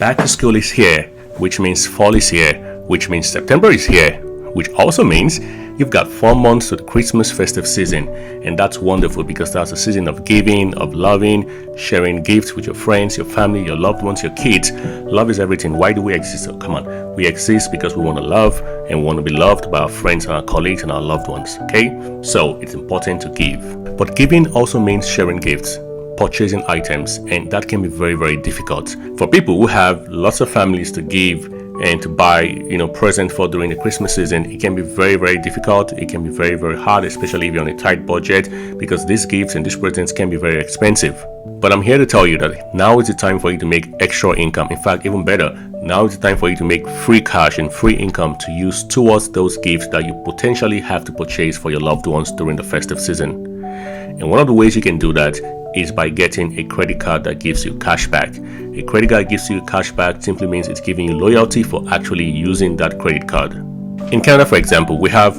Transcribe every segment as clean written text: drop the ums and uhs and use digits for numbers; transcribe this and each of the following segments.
Back to school is here, which means fall is here, which means September is here, which also means you've got 4 months to the Christmas festive season. And that's wonderful because that's a season of giving, of loving, sharing gifts with your friends, your family, your loved ones, your kids. Love is everything. Why do we exist? Oh, come on. We exist because we want to love and want to be loved by our friends and our colleagues and our loved ones. Okay? So it's important to give. But giving also means sharing gifts, purchasing items, and that can be very, very difficult. For people who have lots of families to give and to buy, present for during the Christmas season, it can be very, very difficult. It can be very, very hard, especially if you're on a tight budget, because these gifts and these presents can be very expensive. But I'm here to tell you that now is the time for you to make extra income. In fact, even better, now is the time for you to make free cash and free income to use towards those gifts that you potentially have to purchase for your loved ones during the festive season. And one of the ways you can do that is by getting a credit card that gives you cash back. A credit card gives you cash back simply means it's giving you loyalty for actually using that credit card. In Canada, for example, we have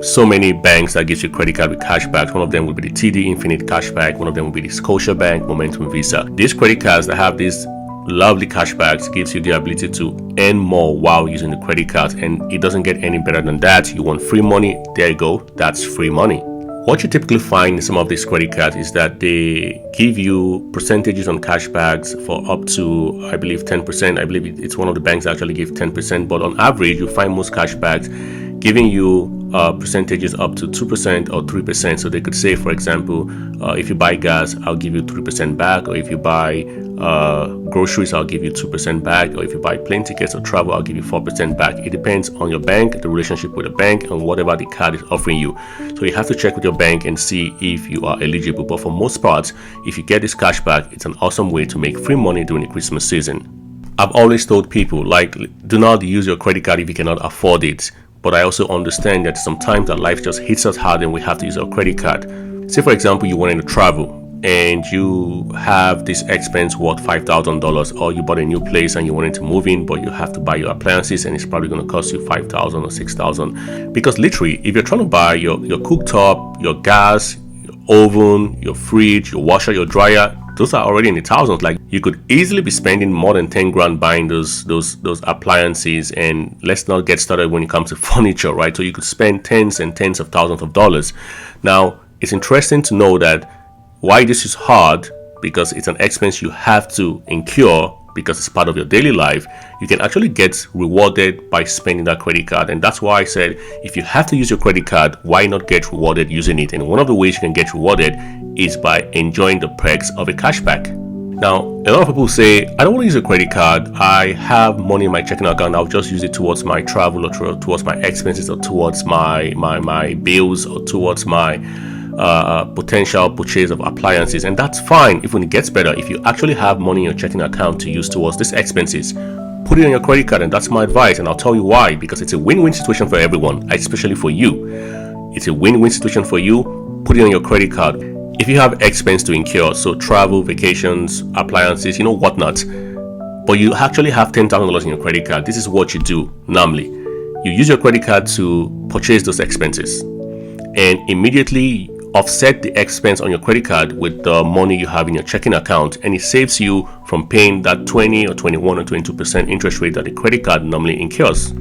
so many banks that gives you credit card with cash back. One of them would be the TD Infinite Cashback. One of them would be the Scotiabank Momentum Visa. These credit cards that have these lovely cashbacks gives you the ability to earn more while using the credit card, and it doesn't get any better than that. You want free money? There you go. That's free money. What you typically find in some of these credit cards is that they give you percentages on cashbacks for up to, I believe, 10%. I believe it's one of the banks that actually give 10%, but on average, you find most cashbacks giving you percentages up to 2% or 3%. So they could say, for example, if you buy gas, I'll give you 3% back, or if you buy groceries, I'll give you 2% back, or if you buy plane tickets or travel, I'll give you 4% back. It depends on your bank, the relationship with the bank, and whatever the card is offering you. So you have to check with your bank and see if you are eligible. But for most parts, if you get this cash back, it's an awesome way to make free money during the Christmas season. I've always told people, do not use your credit card if you cannot afford it. But I also understand that sometimes that life just hits us hard and we have to use our credit card. Say, for example, you wanted to travel and you have this expense worth $5,000, or you bought a new place and you wanted to move in, but you have to buy your appliances and it's probably going to cost you $5,000 or $6,000. Because literally, if you're trying to buy your cooktop, your gas, your oven, your fridge, your washer, your dryer, those are already in the thousands. You could easily be spending more than 10 grand buying those appliances, and let's not get started when it comes to furniture, right? So you could spend tens and tens of thousands of dollars. Now, it's interesting to know that why this is hard, because it's an expense you have to incur because it's part of your daily life. You can actually get rewarded by spending that credit card. And that's why I said, if you have to use your credit card, why not get rewarded using it? And one of the ways you can get rewarded is by enjoying the perks of a cashback. Now, a lot of people say, I don't want to use a credit card. I have money in my checking account. I'll just use it towards my travel, or towards my expenses, or towards my bills, or towards my potential purchase of appliances. And that's fine. If when it gets better, if you actually have money in your checking account to use towards these expenses, put it on your credit card. And that's my advice, and I'll tell you why. Because it's a win-win situation for everyone, especially for you. It's a win-win situation for you. Put it on your credit card. If you have expense to incur, so travel, vacations, appliances, whatnot, but you actually have $10,000 in your credit card, this is what you do normally. You use your credit card to purchase those expenses and immediately offset the expense on your credit card with the money you have in your checking account, and it saves you from paying that 20 or 21 or 22% interest rate that the credit card normally incurs.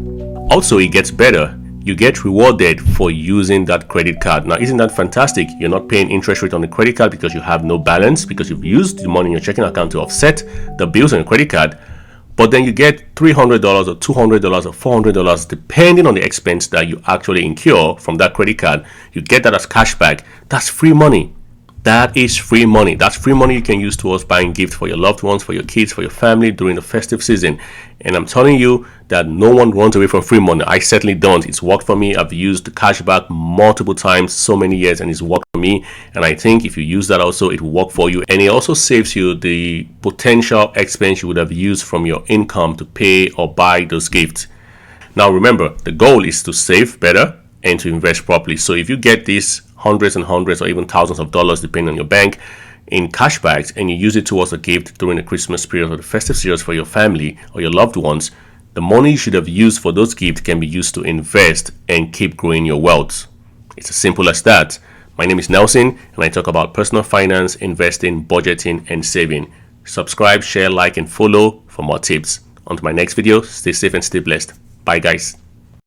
Also, it gets better. You get rewarded for using that credit card. Now, isn't that fantastic? You're not paying interest rate on the credit card because you have no balance, because you've used the money in your checking account to offset the bills on your credit card. But then you get $300 or $200 or $400 depending on the expense that you actually incur from that credit card. You get that as cash back. That's free money. That is free money. That's free money you can use towards buying gifts for your loved ones, for your kids, for your family during the festive season. And I'm telling you that no one runs away from free money. I certainly don't. It's worked for me. I've used the cashback multiple times, so many years, and it's worked for me. And I think if you use that also, it will work for you. And it also saves you the potential expense you would have used from your income to pay or buy those gifts. Now remember, the goal is to save better and to invest properly. So if you get these hundreds and hundreds or even thousands of dollars, depending on your bank, in cashbacks, and you use it towards a gift during the Christmas period or the festive series for your family or your loved ones, the money you should have used for those gifts can be used to invest and keep growing your wealth. It's as simple as that. My name is Nelson, and I talk about personal finance, investing, budgeting, and saving. Subscribe, share, like, and follow for more tips. On to my next video. Stay safe and stay blessed. Bye guys.